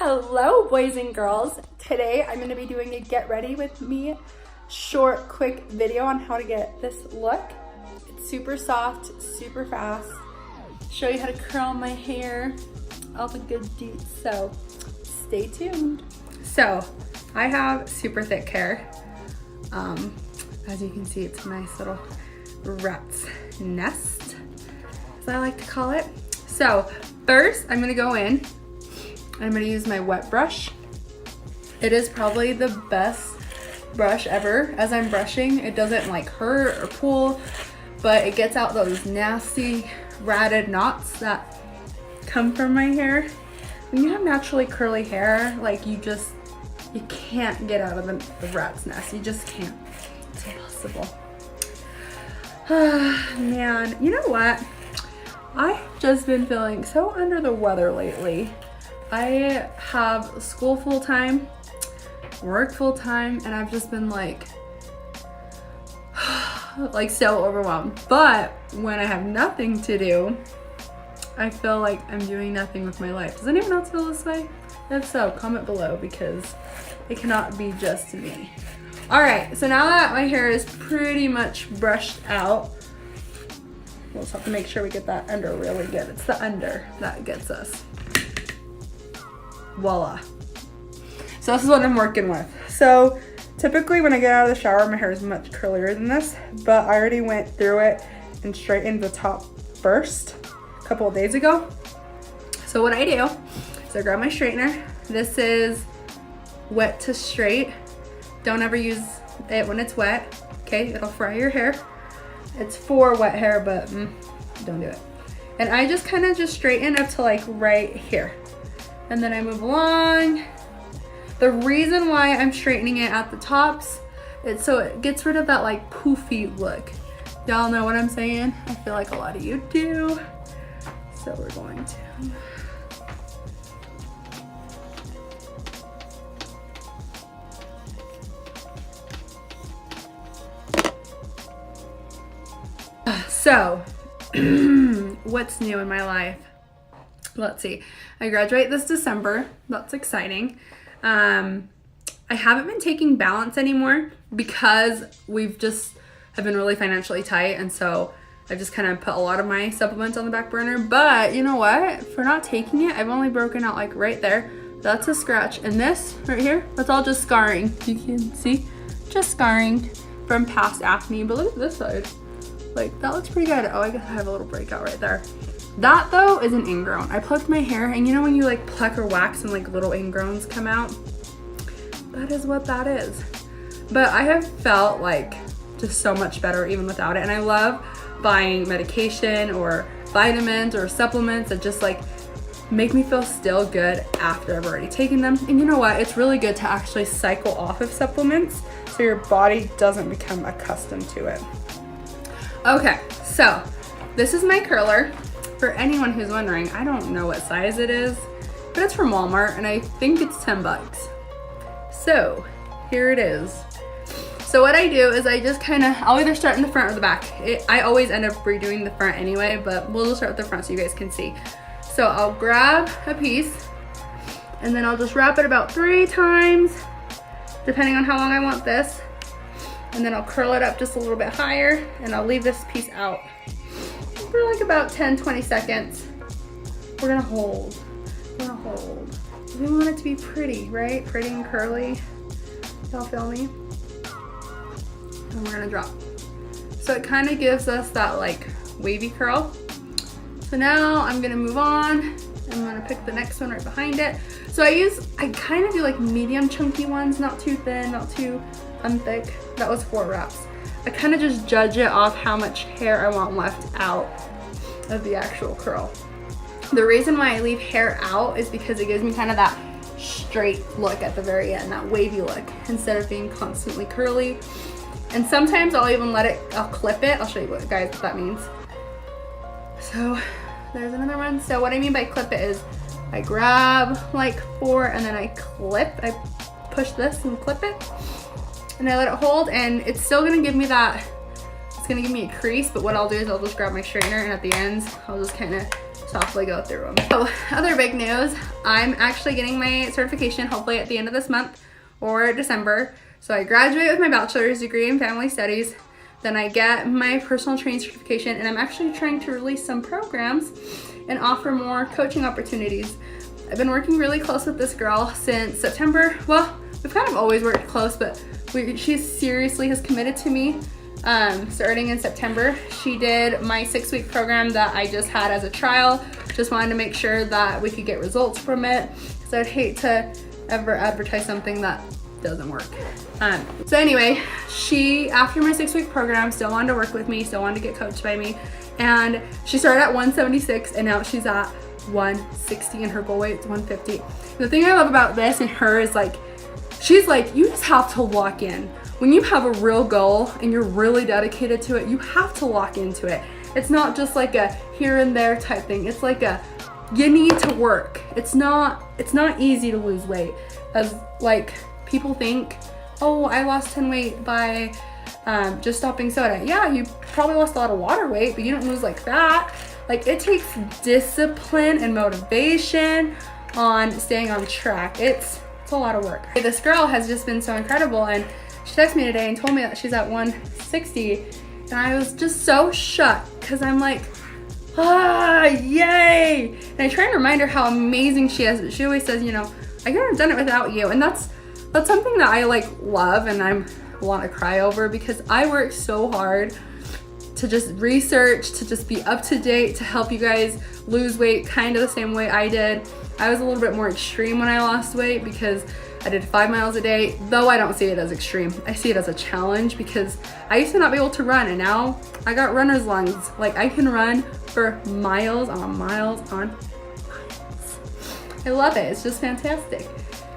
Hello boys and girls. Today I'm going to be doing a get ready with me short quick video on how to get this look. It's super soft, super fast. Show you how to curl my hair, all the good deeds, so stay tuned. So I have super thick hair. As you can see, it's a nice little rat's nest, as I like to call it. So first I'm going to go in. I'm gonna use my wet brush. It is probably the best brush ever. As I'm brushing, it doesn't like hurt or pull, but it gets out those nasty ratted knots that come from my hair. When you have naturally curly hair, like you can't get out of the rat's nest. You just can't. It's impossible. Man, you know what? I've just been feeling so under the weather lately. I have school full-time, work full-time, and I've just been like so overwhelmed. But when I have nothing to do, I feel like I'm doing nothing with my life. Does anyone else feel this way? If so, comment below because it cannot be just me. All right, so now that my hair is pretty much brushed out, we'll just have to make sure we get that under really good. It's the under that gets us. Voila. So this is what I'm working with. So typically when I get out of the shower, my hair is much curlier than this, but I already went through it and straightened the top first a couple of days ago. So what I do is I grab my straightener. This is wet to straight. Don't ever use it when it's wet, okay? It'll fry your hair. It's for wet hair, but don't do it. And I just kind of straighten up to like right here. And then I move along. The reason why I'm straightening it at the tops is so it gets rid of that like poofy look. Y'all know what I'm saying? I feel like a lot of you do. So we're going to. So, what's new in my life? Let's see. I graduate this December. That's exciting. I haven't been taking balance anymore because we've just have been really financially tight, and so I've just kind of put a lot of my supplements on the back burner. But you know what? For not taking it, I've only broken out like right there. That's a scratch, and this right here, that's all just scarring. You can see, just scarring from past acne. But look at this side. Like that looks pretty good. Oh, I guess I have a little breakout right there. That though is an ingrown. I plucked my hair, and you know when you like pluck or wax and like little ingrowns come out? That is what that is. But I have felt like just so much better even without it. And I love buying medication or vitamins or supplements that just like make me feel still good after I've already taken them. And you know what? It's really good to actually cycle off of supplements so your body doesn't become accustomed to it. Okay, so this is my curler. For anyone who's wondering, I don't know what size it is, but it's from Walmart and I think it's 10 bucks. So here it is. So what I do is I just I'll either start in the front or the back. I always end up redoing the front anyway, but we'll just start with the front so you guys can see. So I'll grab a piece and then I'll just wrap it about 3 times, depending on how long I want this. And then I'll curl it up just a little bit higher and I'll leave this piece out for like about 10-20 seconds. We're gonna hold. We want it to be pretty, right? Pretty and curly. Y'all feel me? And we're gonna drop. So it kind of gives us that like wavy curl. So now I'm gonna move on. I'm gonna pick the next one right behind it. So I kind of do like medium chunky ones, not too thin, not too unthick. That was 4 wraps. I kind of just judge it off how much hair I want left out of the actual curl. The reason why I leave hair out is because it gives me kind of that straight look at the very end, that wavy look, instead of being constantly curly. And sometimes I'll even I'll clip it. I'll show you what guys that means. So there's another one. So what I mean by clip it is I grab like 4 and then I clip. I push this and clip it. And I let it hold, and it's still gonna give me that, it's gonna give me a crease, but what I'll do is I'll just grab my straightener and at the ends, I'll just kind of softly go through them. So other big news, I'm actually getting my certification hopefully at the end of this month or December. So I graduate with my bachelor's degree in family studies, then I get my personal training certification, and I'm actually trying to release some programs and offer more coaching opportunities. I've been working really close with this girl since September. Well, we've kind of always worked close, but she seriously has committed to me starting in September. She did my 6-week program that I just had as a trial. Just wanted to make sure that we could get results from it, because I'd hate to ever advertise something that doesn't work. So anyway, she, after my 6-week program, still wanted to work with me, still wanted to get coached by me. And she started at 176 and now she's at 160 and her goal weight is 150. The thing I love about this and her is like, she's like, you just have to lock in. When you have a real goal and you're really dedicated to it, you have to lock into it. It's not just like a here and there type thing. It's like a, you need to work. It's not easy to lose weight. As like people think, oh, I lost 10 weight by just stopping soda. Yeah, you probably lost a lot of water weight, but you don't lose like that. Like it takes discipline and motivation on staying on track. It's a lot of work. This girl has just been so incredible, and she texted me today and told me that she's at 160, and I was just so shocked because I'm like, ah, yay! And I try and remind her how amazing she is, but she always says, you know, I couldn't have done it without you. And that's something that I like love and I want to cry over, because I work so hard to just research, to just be up to date, to help you guys lose weight kind of the same way I did. I was a little bit more extreme when I lost weight because I did 5 miles a day, though I don't see it as extreme. I see it as a challenge because I used to not be able to run, and now I got runner's lungs. Like I can run for miles on miles on miles. I love it, it's just fantastic.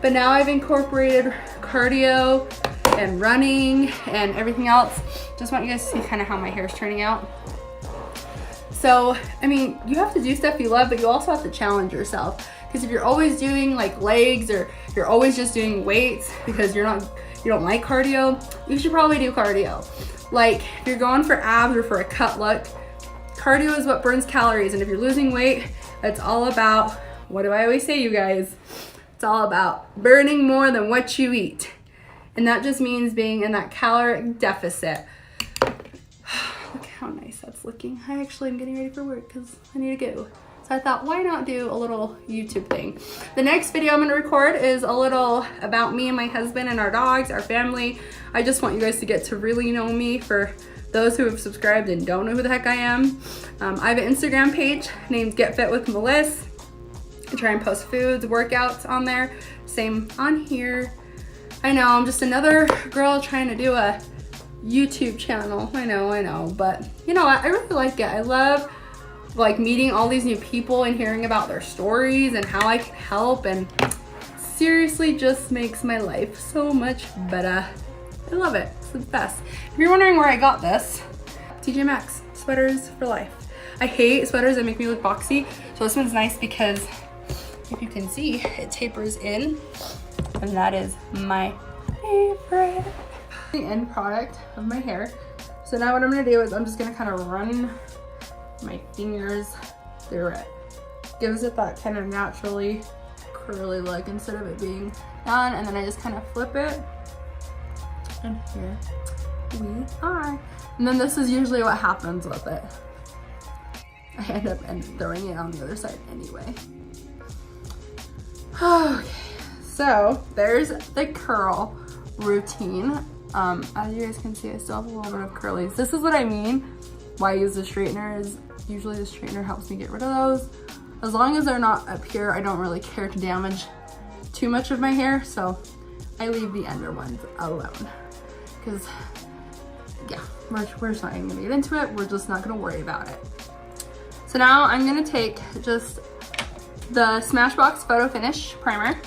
But now I've incorporated cardio and running and everything else. Just want you guys to see kind of how my hair is turning out. So, I mean, you have to do stuff you love, but you also have to challenge yourself. Because if you're always doing like legs, or you're always just doing weights because you don't like cardio, you should probably do cardio. Like if you're going for abs or for a cut look, cardio is what burns calories. And if you're losing weight, it's all about, what do I always say, you guys? It's all about burning more than what you eat. And that just means being in that caloric deficit. Look how nice that's looking. I actually am getting ready for work because I need to go. So I thought, why not do a little YouTube thing? The next video I'm gonna record is a little about me and my husband and our dogs, our family. I just want you guys to get to really know me, for those who have subscribed and don't know who the heck I am. I have an Instagram page named Get Fit with Melissa. I try and post foods, workouts on there. Same on here. I know, I'm just another girl trying to do a YouTube channel. I know, but you know what? I really like it. I love like meeting all these new people and hearing about their stories and how I can help, and seriously just makes my life so much better. I love it. It's the best. If you're wondering where I got this, TJ Maxx, sweaters for life. I hate sweaters that make me look boxy, so this one's nice because if you can see, it tapers in, and that is my favorite. The end product of my hair. So now what I'm gonna do is I'm just gonna kind of run my fingers through it. Gives it that kind of naturally curly look instead of it being done, and then I just kind of flip it, and here we are. And then this is usually what happens with it. I end up throwing it on the other side anyway. Okay, so there's the curl routine. As you guys can see, I still have a little bit of curlies. This is what I mean why I use the straightener, is usually the straightener helps me get rid of those. As long as they're not up here, I don't really care to damage too much of my hair, so I leave the under ones alone. Because, yeah, we're just not even gonna get into it. We're just not gonna worry about it. So now I'm gonna take just the Smashbox Photo Finish Primer.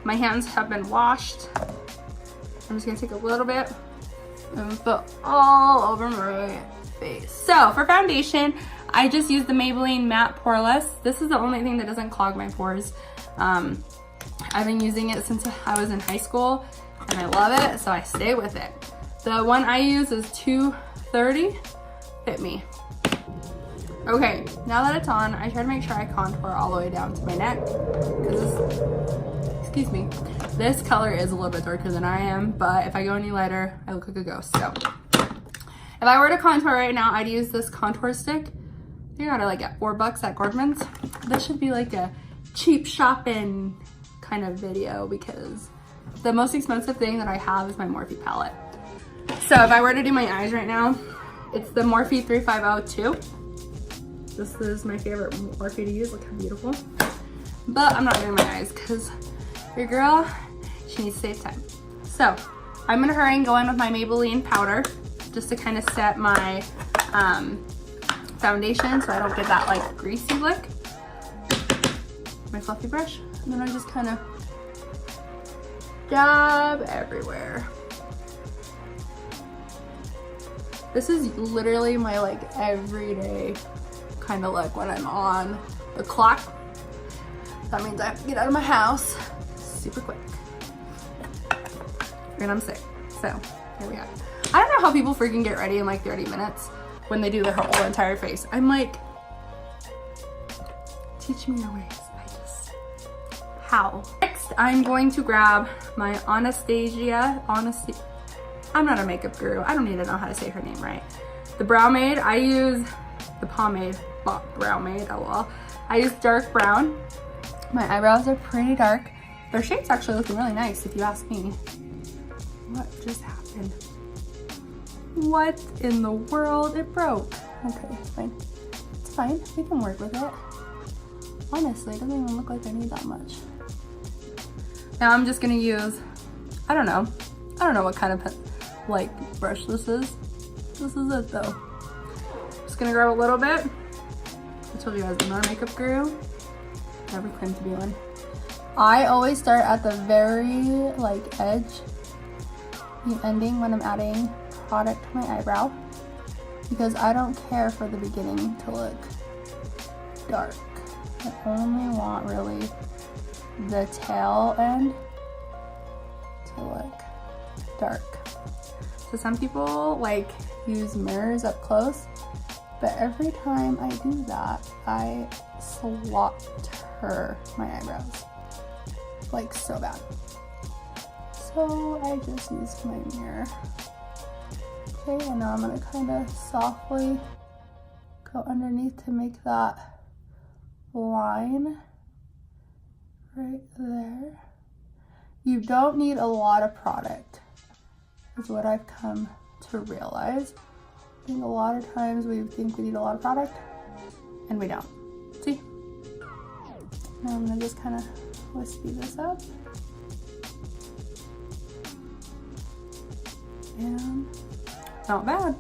My hands have been washed. I'm just gonna take a little bit and put all over my face. So for foundation, I just use the Maybelline Matte Poreless. This is the only thing that doesn't clog my pores. I've been using it since I was in high school, and I love it, so I stay with it. The one I use is 230 Fit Me. Okay, now that it's on, I try to make sure I contour all the way down to my neck. Because excuse me, this color is a little bit darker than I am, but if I go any lighter, I look like a ghost. So if I were to contour right now, I'd use this contour stick. You got it like at $4 at Gordman's. This should be like a cheap shopping kind of video because the most expensive thing that I have is my Morphe palette. So if I were to do my eyes right now, it's the Morphe 3502. This is my favorite Morphe to use. Look how beautiful. But I'm not doing my eyes because your girl, she needs to save time. So I'm gonna hurry and go in with my Maybelline powder just to kind of set my foundation so I don't get that like greasy look. My fluffy brush. And then I just kind of dab everywhere. This is literally my like everyday kind of look when I'm on the clock. That means I have to get out of my house super quick. And I'm sick. So here we are. I don't know how people freaking get ready in like 30 minutes when they do their whole entire face. I'm like, teach me your ways. How? Next, I'm going to grab my Anastasia. I'm not a makeup guru. I don't need to know how to say her name right. The Brow Maid. I use the pomade. Brow Maid. LOL. I use dark brown. My eyebrows are pretty dark. Their shape's actually looking really nice, if you ask me. What just happened? What in the world? It broke. Okay, it's fine. It's fine. We can work with it. Honestly, it doesn't even look like I need that much. Now I'm just gonna use, I don't know what kind of like brush this is. This is it though. Just gonna grab a little bit. I told you guys I'm not a makeup guru. Never claimed to be one. I always start at the very like edge, the ending when I'm adding product to my eyebrow because I don't care for the beginning to look dark. I only want really the tail end to look dark. So some people like use mirrors up close, but every time I do that, I slaughter my eyebrows like so bad. So I just use my mirror. Okay, and now I'm gonna kind of softly go underneath to make that line right there. You don't need a lot of product, is what I've come to realize. I think a lot of times we think we need a lot of product, and we don't. See? Now I'm gonna just kind of wispy this up. And not bad.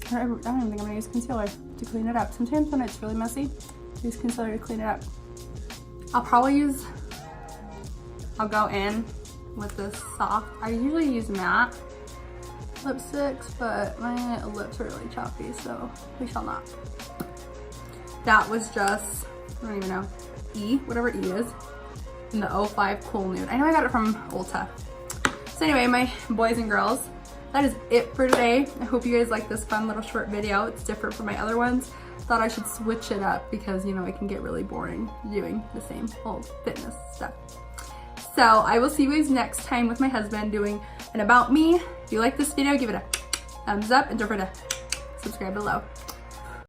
I don't even think I'm gonna use concealer to clean it up. Sometimes when it's really messy, I use concealer to clean it up. I'll go in with this soft, I usually use matte lipsticks, but my lips are really choppy, so we shall not. That was just, I don't even know, whatever E is, in the 05 Cool Nude. I know I got it from Ulta. So anyway, my boys and girls, that is it for today. I hope you guys like this fun little short video. It's different from my other ones. Thought I should switch it up because, you know, it can get really boring doing the same old fitness stuff. So I will see you guys next time with my husband doing an about me. If you like this video, give it a thumbs up and don't forget to subscribe below.